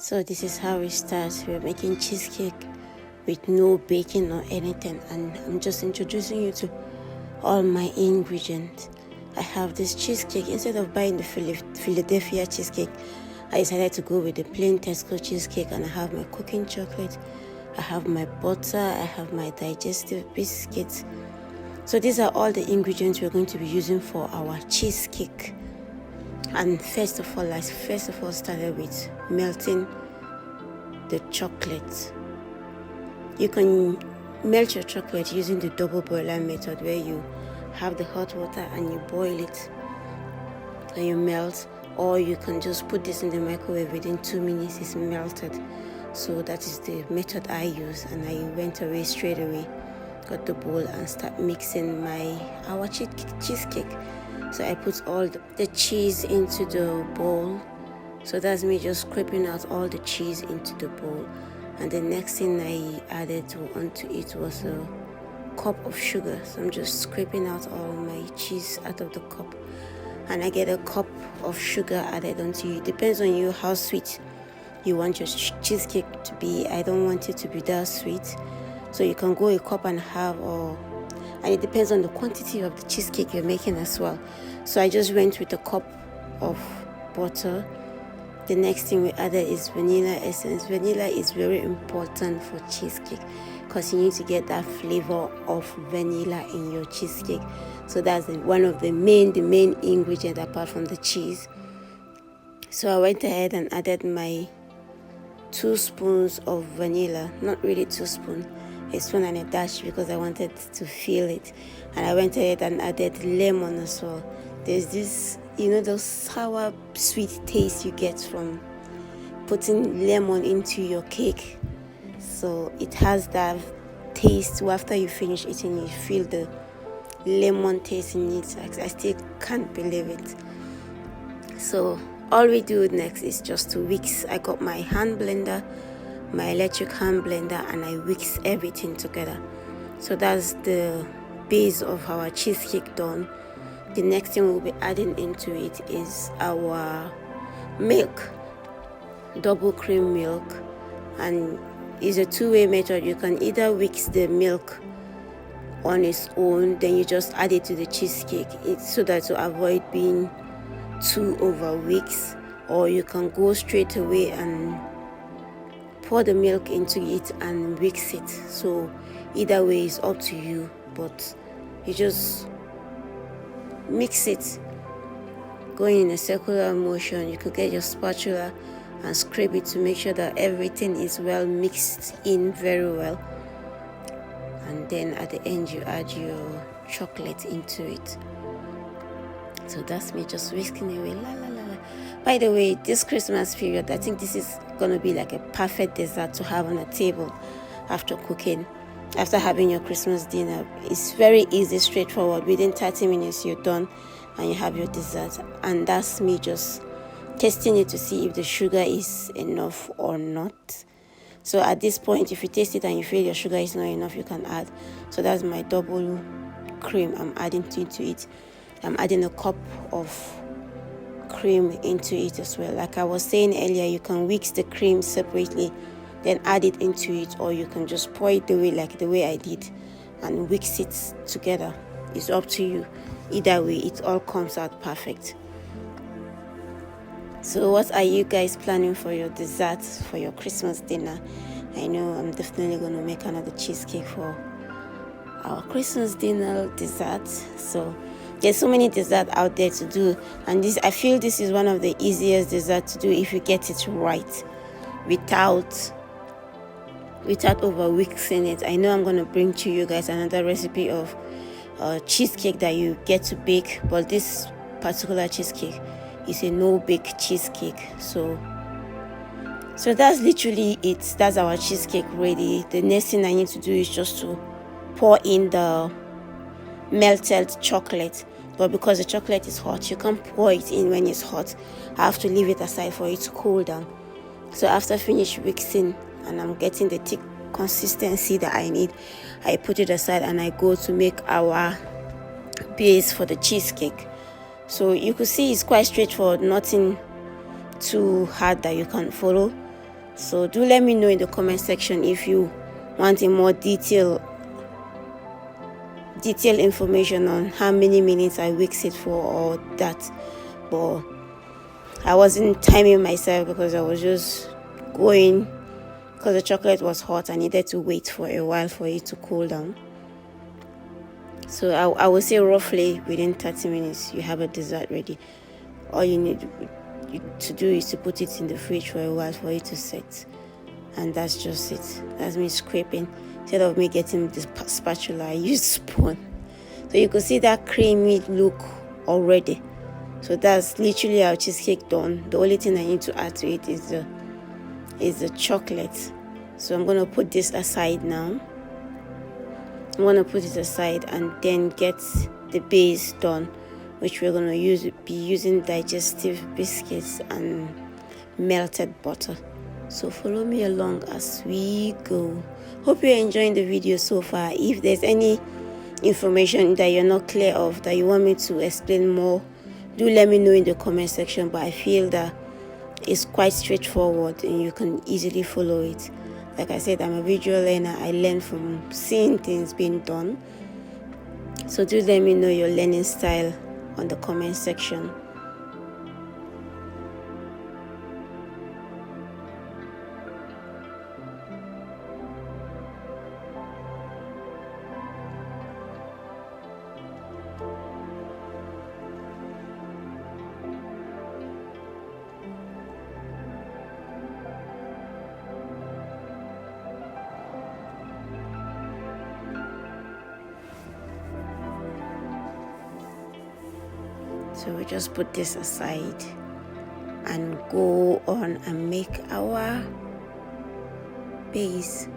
So this is how it starts. We're making cheesecake with no baking or anything, and I'm just introducing you to all my ingredients. I have this cheesecake. Instead of buying the Philadelphia cheesecake, I decided to go with the plain Tesco cheesecake, and I have my cooking chocolate, I have my butter, I have my digestive biscuits. So these are all the ingredients we're going to be using for our cheesecake. And first of all, I started with melting the chocolate. You can melt your chocolate using the double boiler method, where you have the hot water and you boil it and you melt, or you can just put this in the microwave. Within 2 minutes it's melted. So that is the method I use, and I went away straight away, got the bowl and start mixing our cheesecake. So I put all the cheese into the bowl. So that's me just scraping out all the cheese into the bowl. And the next thing I added onto it was a cup of sugar. So I'm just scraping out all my cheese out of the cup, and I get a cup of sugar added onto it. Depends on you how sweet you want your cheesecake to be. I don't want it to be that sweet, so you can go a cup and a half, and it depends on the quantity of the cheesecake you're making as well. So I just went with a cup of butter. The next thing we added is vanilla essence. Vanilla is very important for cheesecake because you need to get that flavor of vanilla in your cheesecake. So that's one of the main ingredient apart from the cheese. So I went ahead and added my 2 spoons of vanilla. Not really 2 spoons, a spoon and a dash, because I wanted to feel it. And I went ahead and added lemon as well. There's this, those sour sweet taste you get from putting lemon into your cake. So it has that taste. So after you finish eating, you feel the lemon taste in it. I still can't believe it. So all we do next is just to whisk. I got my hand blender, my electric hand blender, and I whisk everything together. So that's the base of our cheesecake done. The next thing we'll be adding into it is our milk, double cream milk, and it's a two-way method. You can either whisk the milk on its own, then you just add it to the cheesecake. It's so that to avoid being too over whisked, or you can go straight away and pour the milk into it and whisk it. So either way is up to you, but you just mix it going in a circular motion. You could get your spatula and scrape it to make sure that everything is well mixed in very well, and then at the end you add your chocolate into it. So that's me just whisking away. La la la la. By the way, this Christmas period, I think this is gonna be like a perfect dessert to have on a table after cooking. After having your Christmas dinner, it's very easy, straightforward. Within 30 minutes you're done and you have your dessert. And that's me just testing it to see if the sugar is enough or not. So at this point, if you taste it and you feel your sugar is not enough, you can add. So that's my double cream I'm adding into it. I'm adding a cup of cream into it as well. Like I was saying earlier, you can whisk the cream separately, then add it into it, or you can just pour it the way I did and whisk it together. It's up to you. Either way, it all comes out perfect. So what are you guys planning for your dessert for your Christmas dinner? I know I'm definitely going to make another cheesecake for our Christmas dinner dessert. So there's so many desserts out there to do, and I feel this is one of the easiest desserts to do if you get it right without over whisking it. I know I'm going to bring to you guys another recipe of cheesecake that you get to bake, but this particular cheesecake is a no-bake cheesecake. So that's literally it. That's our cheesecake ready. The next thing I need to do is just to pour in the melted chocolate, but because the chocolate is hot, you can't pour it in when it's hot. I have to leave it aside for it to cool down. So after finish mixing and I'm getting the thick consistency that I need, I put it aside and I go to make our base for the cheesecake. So you could see it's quite straightforward, nothing too hard that you can't follow. So do let me know in the comment section if you want a more detailed information on how many minutes I whisk it for or that. But I wasn't timing myself because I was just going, because the chocolate was hot. I needed to wait for a while for it to cool down. So I would say roughly within 30 minutes you have a dessert ready. All you need to do is to put it in the fridge for a while for it to set, and that's just it. That's me scraping. Instead of me getting this spatula, I use spoon. So you can see that creamy look already. So that's literally our cheesecake done. The only thing I need to add to it is the chocolate. So I'm gonna put this aside now. I'm gonna put it aside and then get the base done, which we're gonna be using digestive biscuits and melted butter. So follow me along as we go. Hope you're enjoying the video so far. If there's any information that you're not clear of, that you want me to explain more, do let me know in the comment section. But I feel that it's quite straightforward and you can easily follow it. Like I said, I'm a visual learner. I learn from seeing things being done. So do let me know your learning style on the comment section. So we just put this aside and go on and make our base.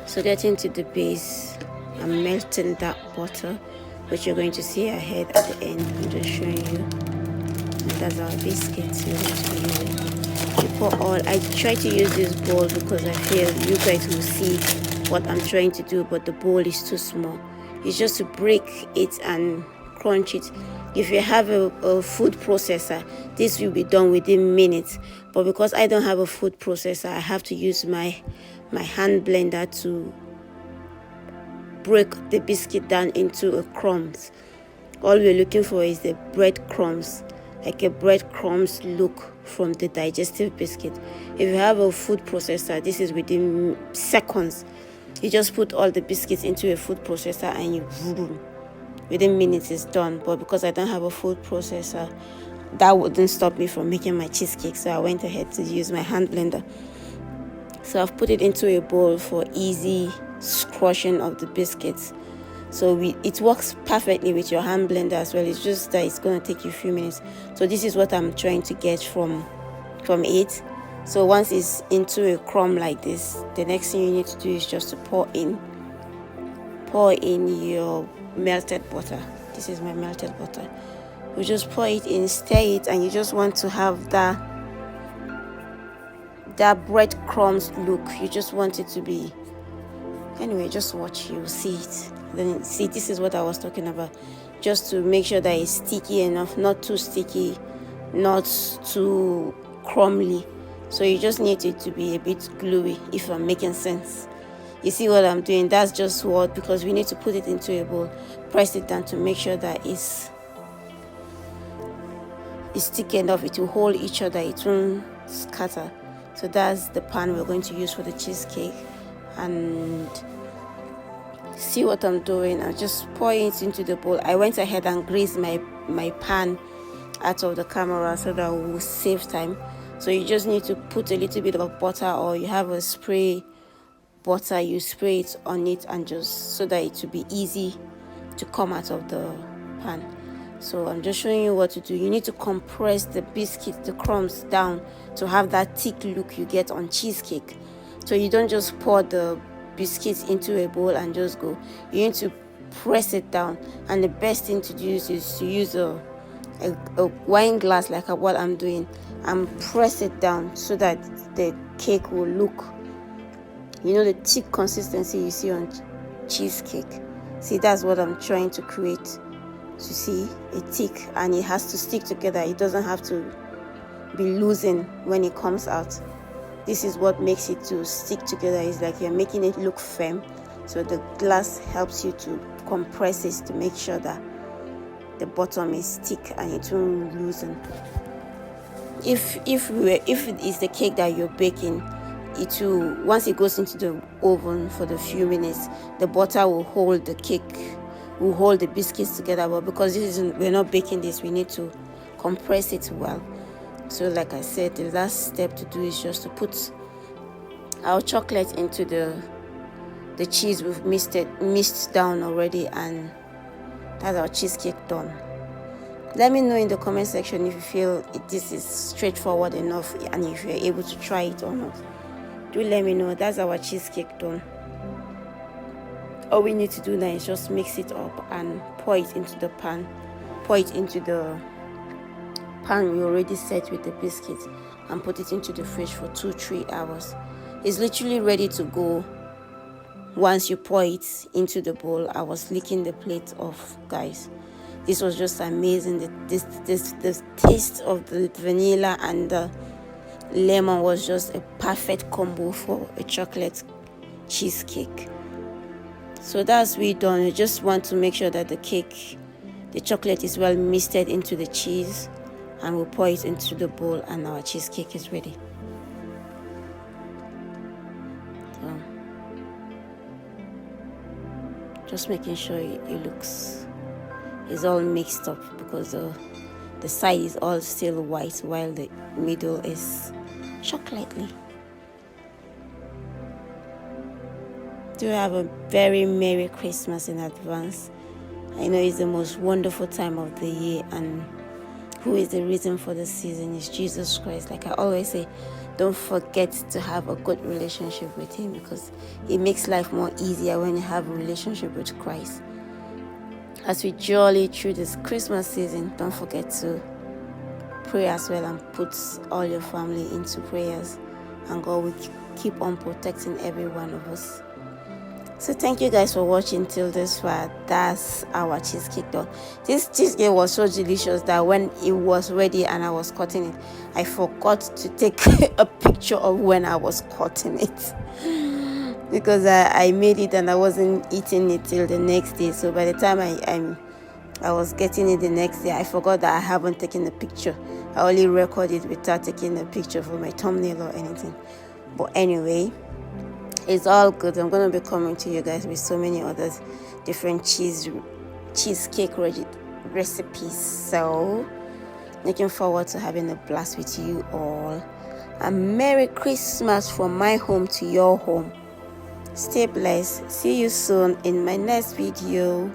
So getting to the base, I'm melting that butter, which you're going to see ahead at the end. I'm just showing you. And that's our biscuits we're going to be using. For all, I try to use this bowl because I feel you guys will see what I'm trying to do, but the bowl is too small. It's just to break it and crunch it. If you have a food processor, this will be done within minutes, but because I don't have a food processor, I have to use my hand blender to break the biscuit down into a crumbs. All we're looking for is the breadcrumbs, like a breadcrumbs look from the digestive biscuit. If you have a food processor, this is within seconds. You just put all the biscuits into a food processor and you within minutes it's done. But because I don't have a food processor, that wouldn't stop me from making my cheesecake, so I went ahead to use my hand blender. So I've put it into a bowl for easy crushing of the biscuits. So it works perfectly with your hand blender as well. It's just that it's going to take you a few minutes. So this is what I'm trying to get from it. So once it's into a crumb like this, the next thing you need to do is just to pour in your melted butter. This is my melted butter. You just pour it in, stir it, and you just want to have that breadcrumbs look. You just want it to be, anyway, just watch, you'll see it. Then see, this is what I was talking about, just to make sure that it's sticky enough, not too sticky, not too crumbly. So you just need it to be a bit gluey, if I'm making sense. You see what I'm doing? That's just what, because we need to put it into a bowl, press it down to make sure that it's sticky enough. It will hold each other, it won't scatter. So that's the pan we're going to use for the cheesecake. And see what I'm doing, I'm just pouring it into the bowl. I went ahead and greased my pan out of the camera so that we will save time. So you just need to put a little bit of butter, or you have a spray butter, you spray it on it, and just so that it will be easy to come out of the pan. So I'm just showing you what to do. You need to compress the biscuit, the crumbs down to have that thick look you get on cheesecake. So you don't just pour the biscuits into a bowl and just go. You need to press it down, and the best thing to do is to use a wine glass like what I'm doing, and press it down so that the cake will look, the thick consistency you see on cheesecake. See, that's what I'm trying to create. To see a thick, and it has to stick together. It doesn't have to be loosened when it comes out. This is what makes it to stick together. It's like you're making it look firm, so the glass helps you to compress it to make sure that the bottom is thick and it won't loosen. If it is the cake that you're baking, it will, once it goes into the oven for the few minutes, the butter will hold the cake, will hold the biscuits together. But because we're not baking this, we need to compress it well. So like I said, the last step to do is just to put our chocolate into the cheese we've mixed down already, and that's our cheesecake done. Let me know in the comment section if you feel this is straightforward enough and if you're able to try it or not. Do let me know. That's our cheesecake done. All we need to do now is just mix it up and pour it into the pan. Pour it into the pan we already set with the biscuits and put it into the fridge for 2-3 hours. It's literally ready to go. Once you pour it into the bowl, I was licking the plate off, guys. This was just amazing. The taste of the vanilla and the lemon was just a perfect combo for a chocolate cheesecake. So that's we done. You just want to make sure that the chocolate is well misted into the cheese, and we'll pour it into the bowl and our cheesecake is ready. So, just making sure it looks, it's all mixed up, because the side is all still white while the middle is chocolatey. Do have a very Merry Christmas in advance. I know it's the most wonderful time of the year, and who is the reason for the season is Jesus Christ. Like I always say, don't forget to have a good relationship with him, because it makes life more easier when you have a relationship with Christ. As we jolly through this Christmas season, don't forget to pray as well and put all your family into prayers, and God will keep on protecting every one of us. So thank you guys for watching till this far. That's our cheesecake done. This cheesecake was so delicious that when it was ready and I was cutting it, I forgot to take a picture of when I was cutting it, because I made it and I wasn't eating it till the next day. So by the time I was getting it the next day, I forgot that I haven't taken a picture. I only recorded without taking a picture for my thumbnail or anything. But anyway, it's all good. I'm going to be coming to you guys with so many other different cheesecake recipes. So looking forward to having a blast with you all. And Merry Christmas from my home to your home. Stay blessed. See you soon in my next video.